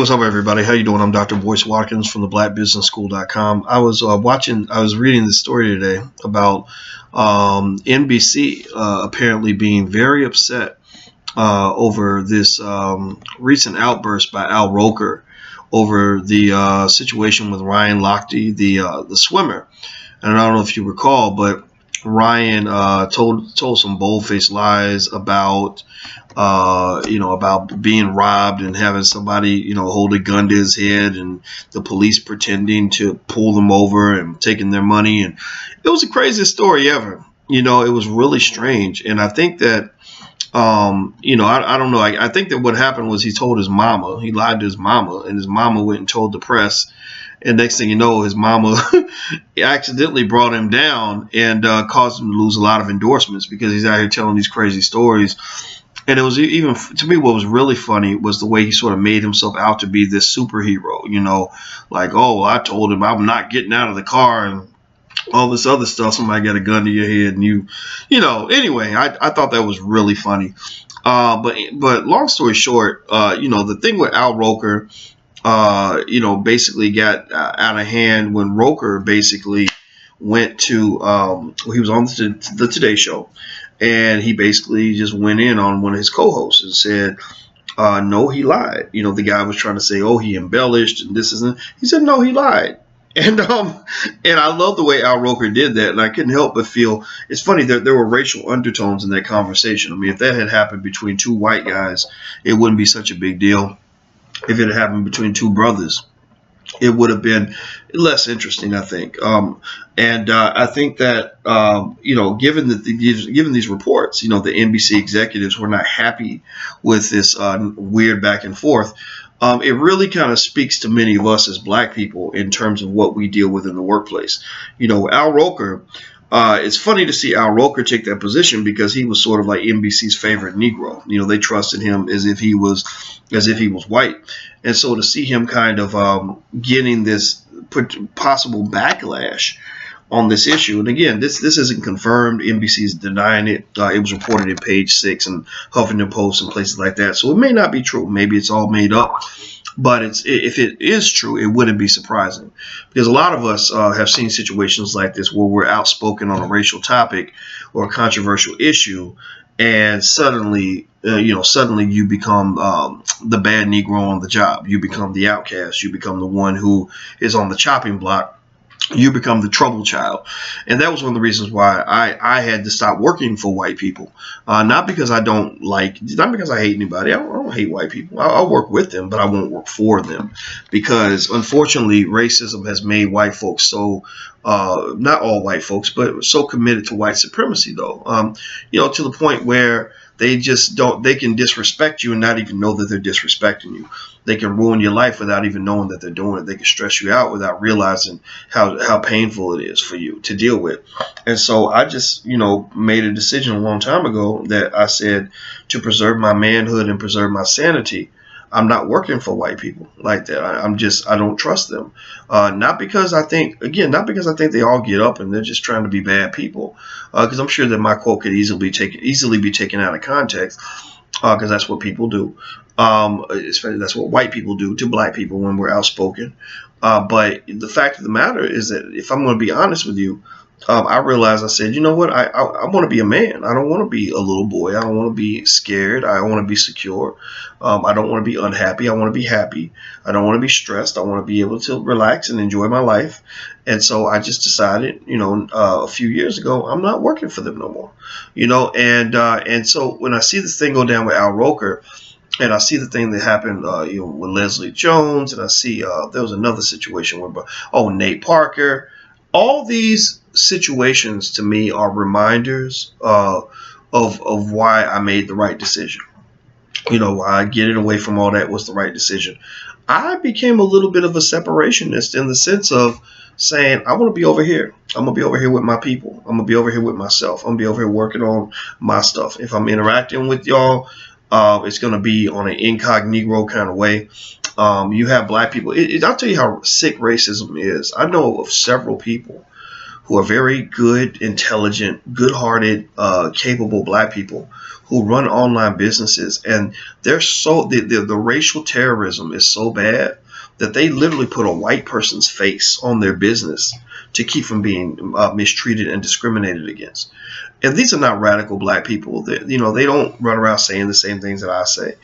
What's up, everybody? How you doing? I'm Dr. Boyce Watkins from the blackbusinessschool.com. I was reading this story today about NBC apparently being very upset over this recent outburst by Al Roker over the situation with Ryan Lochte, the swimmer. And I don't know if you recall, but Ryan told some bold-faced lies about about being robbed and having somebody hold a gun to his head, and the police pretending to pull them over and taking their money. And it was the craziest story ever. It was really strange. And I think that I don't know. I think that what happened was he told his mama. He lied to his mama, and his mama went and told the press. And next thing you know, his mama accidentally brought him down and caused him to lose a lot of endorsements because he's out here telling these crazy stories. And it was even, to me, what was really funny was the way he sort of made himself out to be this superhero, like, oh, I told him I'm not getting out of the car and all this other stuff. Somebody got a gun to your head and anyway, I thought that was really funny. But long story short, the thing with Al Roker, basically got out of hand when Roker basically went to, he was on the Today Show, and he basically just went in on one of his co-hosts and said, no, he lied. The guy was trying to say, oh, he embellished and this isn't. He said, no, he lied. And I love the way Al Roker did that, and I couldn't help but feel it's funny that there were racial undertones in that conversation. I mean, if that had happened between two white guys, it wouldn't be such a big deal. If it had happened between two brothers, it would have been less interesting, I think. I think that given these reports, the NBC executives were not happy with this weird back and forth. It really kind of speaks to many of us as black people in terms of what we deal with in the workplace. Al Roker. It's funny to see Al Roker take that position because he was sort of like NBC's favorite Negro. They trusted him as if he was white, and so to see him kind of getting this possible backlash on this issue, and again, this isn't confirmed. NBC's denying it. It was reported in Page 6 and Huffington Post and places like that, so it may not be true. Maybe it's all made up. But if it is true, it wouldn't be surprising, because a lot of us have seen situations like this where we're outspoken on a racial topic or a controversial issue, and suddenly you become the bad Negro on the job. You become the outcast. You become the one who is on the chopping block. You become the trouble child. And that was one of the reasons why I had to stop working for white people. Not because I hate anybody. I don't hate white people. I'll work with them, but I won't work for them, because unfortunately racism has made white folks so, not all white folks, but so committed to white supremacy, though, to the point where they can disrespect you and not even know that they're disrespecting you. They can ruin your life without even knowing that they're doing it. They can stress you out without realizing how painful it is for you to deal with. And so I just, made a decision a long time ago that I said, to preserve my manhood and preserve my sanity, I'm not working for white people like that. I don't trust them. Not because I think they all get up and they're just trying to be bad people. Because I'm sure that my quote could easily be taken out of context. Because that's what people do. That's what white people do to black people when we're outspoken. But the fact of the matter is that if I'm going to be honest with you, I realized, I said, you know what? I want to be a man. I don't want to be a little boy. I don't want to be scared. I want to be secure. I don't want to be unhappy. I want to be happy. I don't want to be stressed. I want to be able to relax and enjoy my life. And so I just decided, a few years ago, I'm not working for them no more. And so when I see this thing go down with Al Roker, and I see the thing that happened, with Leslie Jones, and I see there was another situation where, Nate Parker. All these situations to me are reminders of why I made the right decision. Why getting away from all that was the right decision. I became a little bit of a separationist in the sense of saying, I want to be over here. I'm going to be over here with my people. I'm going to be over here with myself. I'm going to be over here working on my stuff. If I'm interacting with y'all, it's going to be on an incognito kind of way. You have black people. I'll tell you how sick racism is. I know of several people who are very good, intelligent, good-hearted, capable black people who run online businesses, and they're so the racial terrorism is so bad that they literally put a white person's face on their business to keep from being mistreated and discriminated against. And these are not radical black people. They don't run around saying the same things that I say.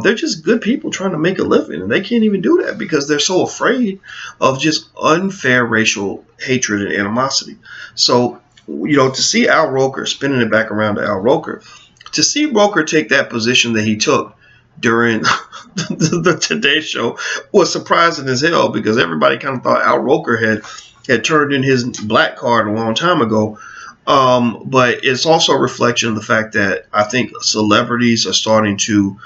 They're just good people trying to make a living, and they can't even do that because they're so afraid of just unfair racial hatred and animosity. So, to see Al Roker, spinning it back around to Al Roker, to see Roker take that position that he took during the Today Show was surprising as hell, because everybody kind of thought Al Roker had turned in his black card a long time ago. But it's also a reflection of the fact that I think celebrities are starting to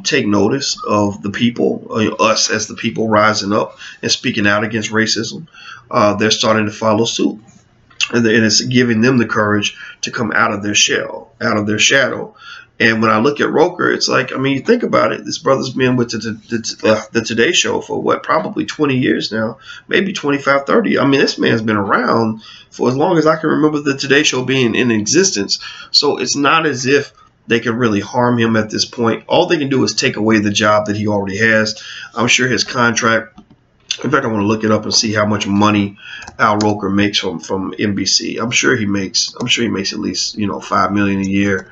take notice of the people, us as the people rising up and speaking out against racism. They're starting to follow suit. And it's giving them the courage to come out of their shell, out of their shadow. And when I look at Roker, it's like, you think about it. This brother's been with the Today Show for probably 20 years now, maybe 25, 30. This man's been around for as long as I can remember the Today Show being in existence. So it's not as if they can really harm him at this point. All they can do is take away the job that he already has. I'm sure his contract, in fact, I want to look it up and see how much money Al Roker makes from NBC. I'm sure he makes at least $5 million a year.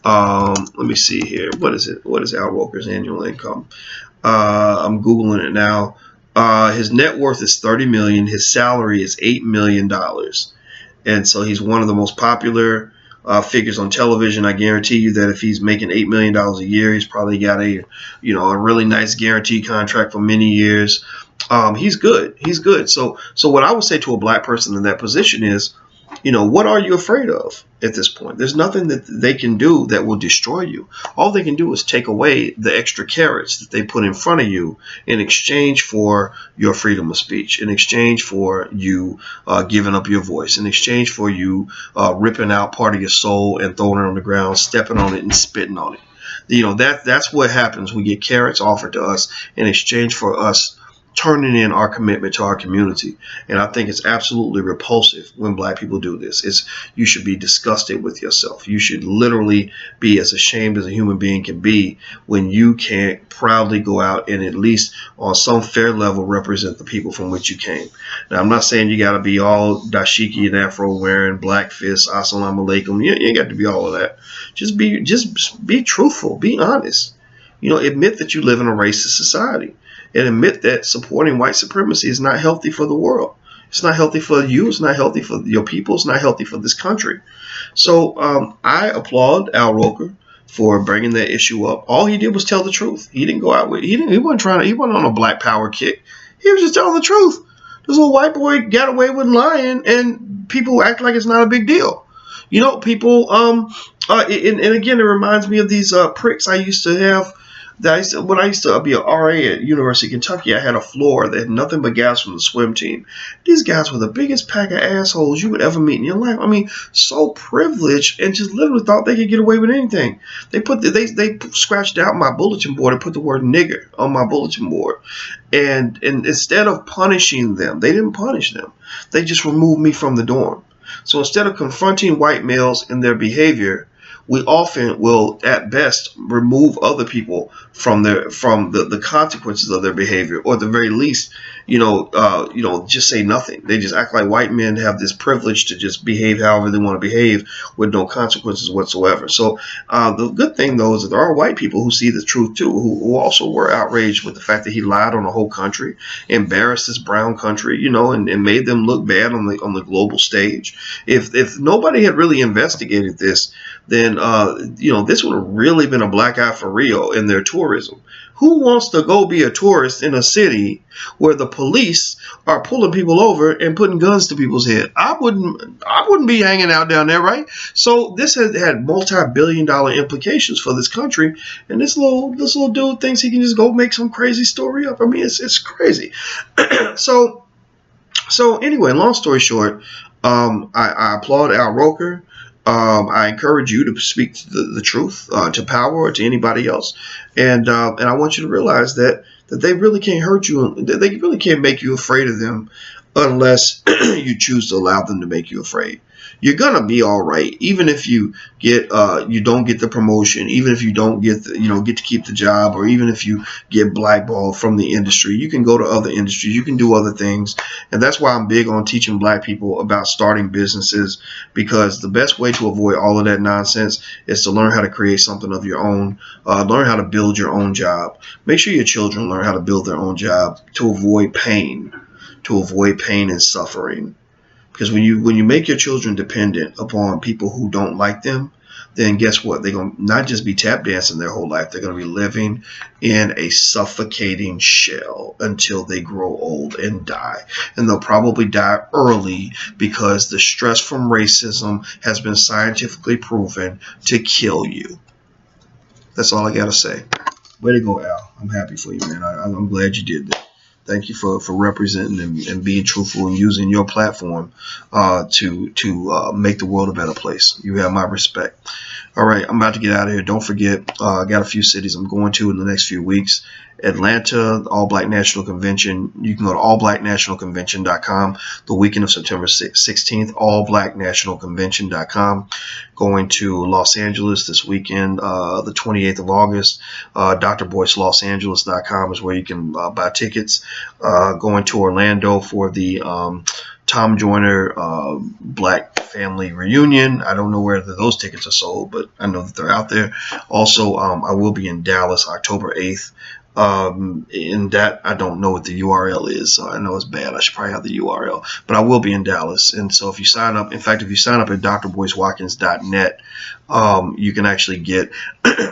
Let me see here. What is it? What is Al Roker's annual income? I'm Googling it now. His net worth is $30 million. His salary is $8 million, and so he's one of the most popular figures on television. I guarantee you that if he's making $8 million a year, he's probably got a really nice guarantee contract for many years. He's good. He's good. So what I would say to a black person in that position is, what are you afraid of at this point? There's nothing that they can do that will destroy you. All they can do is take away the extra carrots that they put in front of you in exchange for your freedom of speech, in exchange for you giving up your voice, in exchange for you ripping out part of your soul and throwing it on the ground, stepping on it and spitting on it. That's what happens. We get carrots offered to us in exchange for us turning in our commitment to our community. And I think it's absolutely repulsive when black people do this. You should be disgusted with yourself. You should literally be as ashamed as a human being can be when you can't proudly go out and at least on some fair level represent the people from which you came. Now, I'm not saying you got to be all dashiki and afro wearing, black fist, assalamu alaikum. You ain't got to be all of that. Just be truthful, be honest. Admit that you live in a racist society. And admit that supporting white supremacy is not healthy for the world. It's not healthy for you. It's not healthy for your people. It's not healthy for this country. So I applaud Al Roker for bringing that issue up. All he did was tell the truth. He didn't go out with. He wasn't on a black power kick. He was just telling the truth. This little white boy got away with lying, and people act like it's not a big deal. People. And again, it reminds me of these pricks I used to have. When I used to be an RA at University of Kentucky, I had a floor that had nothing but guys from the swim team. These guys were the biggest pack of assholes you would ever meet in your life. So privileged, and just literally thought they could get away with anything. They scratched out my bulletin board and put the word nigger on my bulletin board. And instead of punishing them, they didn't punish them. They just removed me from the dorm. So instead of confronting white males in their behavior, we often will, at best, remove other people from the consequences of their behavior, or at the very least, just say nothing. They just act like white men have this privilege to just behave however they want to behave with no consequences whatsoever. So the good thing, though, is that there are white people who see the truth too, who also were outraged with the fact that he lied on the whole country, embarrassed this brown country, and made them look bad on the global stage. If nobody had really investigated this, then this would have really been a black eye for Rio in their tourism. Who wants to go be a tourist in a city where the police are pulling people over and putting guns to people's head? I wouldn't be hanging out down there, right? So this has had multi-billion-dollar implications for this country, and this little dude thinks he can just go make some crazy story up. It's crazy. So anyway, long story short, I applaud Al Roker. I encourage you to speak the truth to power or to anybody else, and I want you to realize that they really can't hurt you. They really can't make you afraid of them unless you choose to allow them to make you afraid. You're gonna be all right, even if you don't get the promotion, even if you don't get get to keep the job, or even if you get blackballed from the industry. You can go to other industries, you can do other things, and that's why I'm big on teaching black people about starting businesses, because the best way to avoid all of that nonsense is to learn how to create something of your own, learn how to build your own job. Make sure your children learn how to build their own job to avoid pain, and suffering. Because when you make your children dependent upon people who don't like them, then guess what? They're going to not just be tap dancing their whole life. They're going to be living in a suffocating shell until they grow old and die. And they'll probably die early, because the stress from racism has been scientifically proven to kill you. That's all I got to say. Way to go, Al. I'm happy for you, man. I'm glad you did that. Thank you for representing and being truthful and using your platform to make the world a better place. You have my respect. All right, I'm about to get out of here. Don't forget, I got a few cities I'm going to in the next few weeks. Atlanta, All Black National Convention. You can go to allblacknationalconvention.com the weekend of September 16th, allblacknationalconvention.com. Going to Los Angeles this weekend, the 28th of August. drboycelosangeles.com is where you can buy tickets. Going to Orlando for the Tom Joyner Black Family Reunion. I don't know where those tickets are sold, but I know that they're out there. Also, I will be in Dallas October 8th. In that, I don't know what the URL is, so I know it's bad. I should probably have the URL, but I will be in Dallas. And so if you sign up, in fact, if you sign up at drboycewatkins.net, you can actually get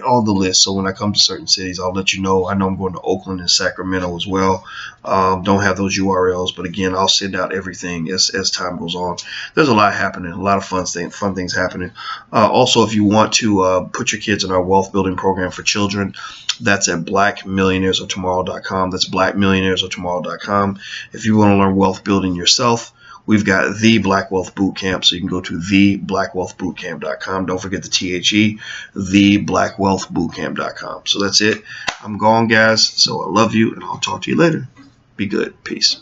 all the lists. So when I come to certain cities, I'll let you know. I know I'm going to Oakland and Sacramento as well. Don't have those URLs, but again, I'll send out everything as time goes on. There's a lot happening, a lot of fun things happening. Also, if you want to put your kids in our wealth building program for children, that's at blackmillionairesoftomorrow.com. That's blackmillionairesoftomorrow.com. If you want to learn wealth building yourself, we've got the Black Wealth Bootcamp, so you can go to theblackwealthbootcamp.com. Don't forget the THE, theblackwealthbootcamp.com. So that's it. I'm gone, guys. So I love you, and I'll talk to you later. Be good. Peace.